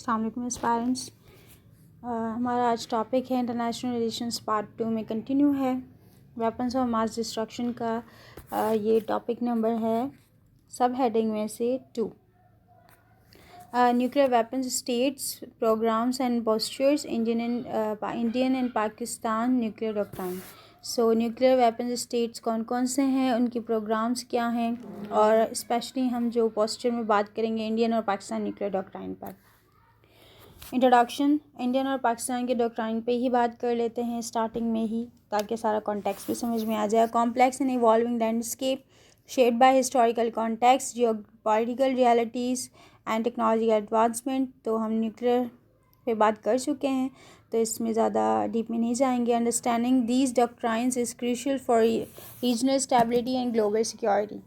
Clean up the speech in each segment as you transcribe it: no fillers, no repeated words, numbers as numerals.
अस्सलाम वालेकुम एस्पायरेंट्स। हमारा आज टॉपिक है इंटरनेशनल रिलेशंस पार्ट 2 में कंटिन्यू है। वेपन्स ऑफ मास डिस्ट्रक्शन का ये टॉपिक नंबर है सब हेडिंग में से 2। Nuclear weapons states programmes and postures Indian and Pakistan nuclear doctrine. So nuclear weapons states कौन कौन से हैं, उनके प्रोग्राम्स क्या हैं, और स्पेशली हम जो पोस्चर में बात करेंगे इंडियन और पाकिस्तान न्यूक्लियर डॉक्ट्राइन पर। इंट्रोडक्शन, इंडियन और पाकिस्तान के डॉक्ट्राइन पे ही बात कर लेते हैं स्टार्टिंग में ही, ताकि सारा कॉन्टेक्स्ट भी समझ में आ जाए। Complex and evolving landscape shaped by historical context, geopolitical realities and technology advancement. तो हम न्यूक्लियर पे बात कर चुके हैं, तो इसमें ज़्यादा डीप में नहीं जाएंगे। Understanding these doctrines is crucial for regional stability and global security.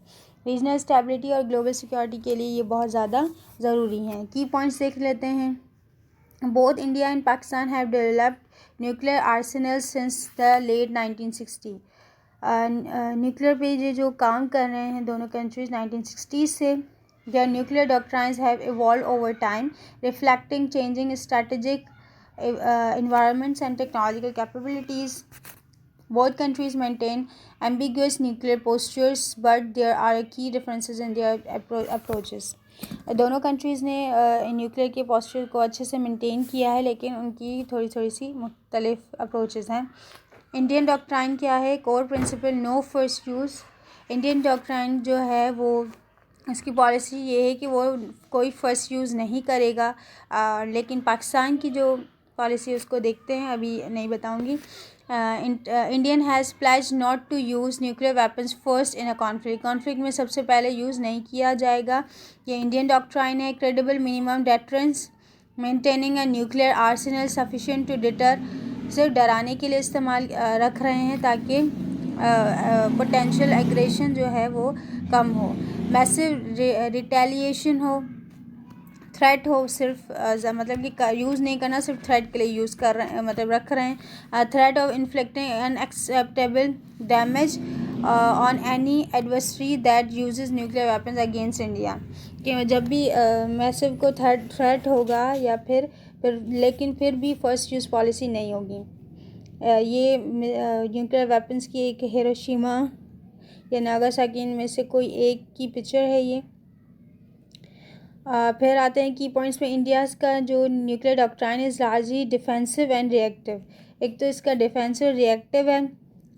Regional stability और ग्लोबल सिक्योरिटी के लिए ये बहुत ज़्यादा ज़रूरी हैं। की पॉइंट्स देख लेते हैं। Both India and Pakistan have developed nuclear arsenals since the late 1960. Nuclear पे ये जो काम कर रहे हैं दोनों कंट्रीज़ 1960 से। Their nuclear doctrines have evolved over time, reflecting changing strategic environments and technological capabilities. Both countries maintain ambiguous nuclear postures, but there are key differences in their approaches. दोनों कंट्रीज़ ने न्यूक्लियर के posture को अच्छे से maintain किया है, लेकिन उनकी थोड़ी थोड़ी सी मुख्तलिफ अप्रोचेज़ हैं। इंडियन डॉक्ट्राइन क्या है? Core principle no first use. Indian doctrine जो है वो इसकी पॉलिसी ये है कि वो कोई फ़र्स्ट यूज़ नहीं करेगा, लेकिन पाकिस्तान की जो पॉलिसी उसको देखते हैं, अभी नहीं बताऊंगी। Indian has pledged not to use nuclear weapons first in a conflict में सबसे पहले यूज़ नहीं किया जाएगा। ये इंडियन डॉक्ट्राइन है। Credible minimum deterrence, maintaining a nuclear arsenal sufficient to deter, सिर्फ डराने के लिए इस्तेमाल रख रहे हैं ताकि पोटेंशियल एग्रेशन जो है वो कम हो। मैसिव रिटेलिएशन हो, थ्रेट हो, सिर्फ मतलब कि यूज़ नहीं करना, सिर्फ थ्रेट के लिए यूज़ कर रहे हैं, मतलब रख रहे हैं। Threat of inflicting unacceptable damage on any adversary that uses nuclear weapons against India. कि जब भी मैसिव को थ्रेट होगा या फिर लेकिन फिर भी फर्स्ट यूज़ पॉलिसी नहीं होगी। ये न्यूक्लियर वेपन्स की एक हिरोशिमा या नागासाकी में से कोई एक की पिक्चर है ये। फिर आते हैं की पॉइंट्स में। इंडियाज़ का जो nuclear doctrine is largely defensive and reactive. एक तो इसका डिफेंसिव रिएक्टिव है।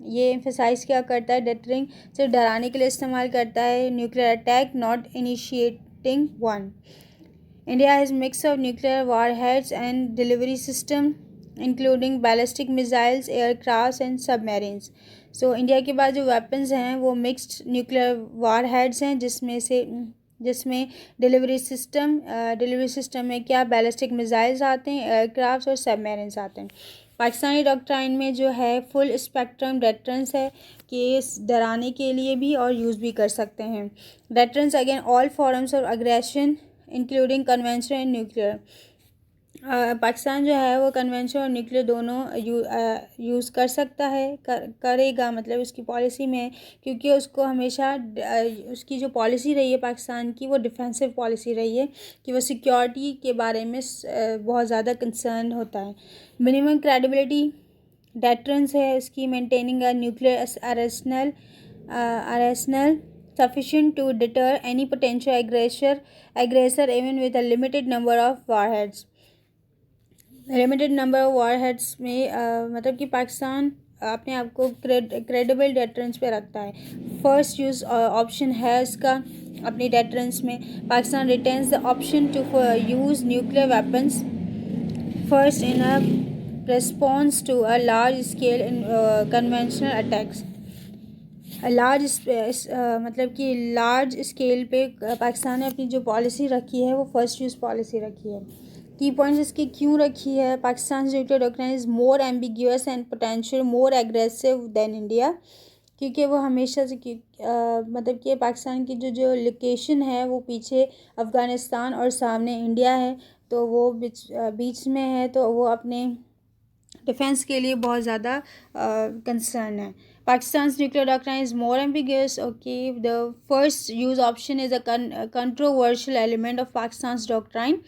ये एम्फेसाइज क्या करता है? डेटरिंग, सिर्फ डराने के लिए इस्तेमाल करता है। Nuclear attack, not initiating one. India has mix of nuclear warheads and delivery system including ballistic missiles, aircraft and submarines. So India के पास जो वेपन्स हैं वो मिक्स्ड न्यूक्लियर वारहेड्स हैं, जिसमें डिलीवरी सिस्टम में क्या बैलिस्टिक मिसाइल्स आते हैं, एयरक्राफ्ट और सबमरीन्स आते हैं। पाकिस्तानी डॉक्ट्राइन में जो है फुल स्पेक्ट्रम डेटरेंस है कि डराने के लिए भी और यूज़ भी कर सकते हैं। Deterrence again all forms of aggression including conventional and nuclear. Pakistan जो है वो कन्वेंशनल और न्यूक्लियर दोनों यूज़ कर सकता है, करेगा, मतलब उसकी पॉलिसी में है, क्योंकि उसको हमेशा उसकी जो पॉलिसी रही है पाकिस्तान की वो डिफेंसिव पॉलिसी रही है कि वो सिक्योरिटी के बारे में बहुत ज़्यादा कंसर्न होता है। मिनिमम क्रेडिबिलिटी डेटरेंस है इसकी। Maintaining a nuclear arsenal sufficient to deter any potential aggressor even with a limited number of warheads। Limited number of warheads में मतलब कि पाकिस्तान अपने आप को क्रेडिबल डेटरेंस पे रखता है। फर्स्ट यूज़ ऑप्शन है इसका अपनी डेटरेंस में। Pakistan retains the option to use nuclear weapons first in a response to a large scale in conventional attacks. मतलब कि लार्ज स्केल पे पाकिस्तान ने अपनी जो पॉलिसी रखी है वो फर्स्ट यूज़ पॉलिसी रखी है। की पॉइंट्स इसकी क्यों रखी है? Pakistan nuclear doctrine is more ambiguous and potential more aggressive than India, क्योंकि वो हमेशा से मतलब कि पाकिस्तान की जो लोकेशन है वो पीछे अफ़गानिस्तान और सामने इंडिया है, तो वो बीच में है, तो वो अपने डिफेंस के लिए बहुत ज़्यादा कंसर्न है। Pakistan's nuclear doctrine is more ambiguous. Okay, the first use option is a controversial element of Pakistan's doctrine.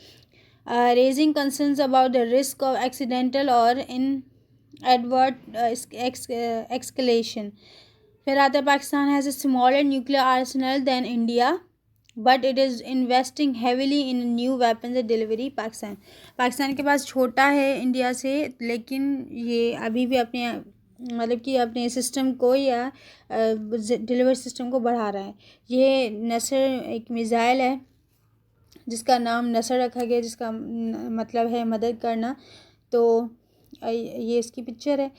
raising concerns about the risk of accidental or inadvertent escalation. फिर आता है Pakistan has a smaller nuclear arsenal than India, but it is investing heavily in new weapons and delivery. Pakistan के पास छोटा है India से, लेकिन ये अभी भी अपने मतलब कि अपने सिस्टम को या डिलीवरी सिस्टम को बढ़ा रहा है. ये नसर एक मिज़ाइल है जिसका नाम नसर रखा गया, जिसका मतलब है मदद करना. तो ये इसकी पिक्चर है.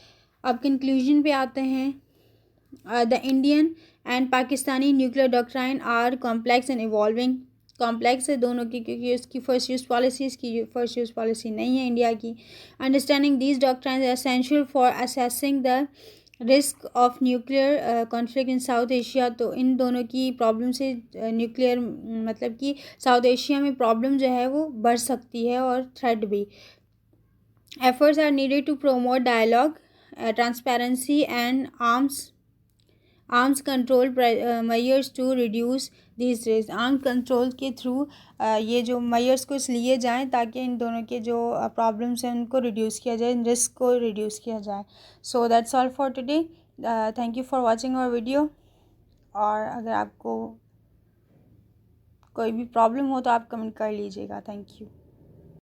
अब कंक्लूजन पे आते हैं. The Indian and Pakistani nuclear doctrine are complex and evolving. Complex है दोनों की, क्योंकि उसकी फर्स्ट यूज़ पॉलिसी इसकी फर्स्ट यूज़ पॉलिसी नहीं है इंडिया की. Understanding these doctrines are essential for assessing the risk of nuclear conflict in South Asia. तो इन दोनों की प्रॉब्लम से न्यूक्लियर मतलब कि साउथ एशिया में प्रॉब्लम जो है वो बढ़ सकती है और थ्रेट भी. Efforts are needed to promote dialogue, transparency and arms control measures to reduce this risk. Arm control के थ्रू ये जो मेजर्स कुछ लिए जाएं ताकि इन दोनों के जो प्रॉब्लम्स हैं उनको रिड्यूस किया जाए, इन रिस्क को रिड्यूस किया जाए. So that's all for today. Thank you for watching our video. और अगर आपको कोई भी प्रॉब्लम हो तो आप कमेंट कर लीजिएगा. Thank you.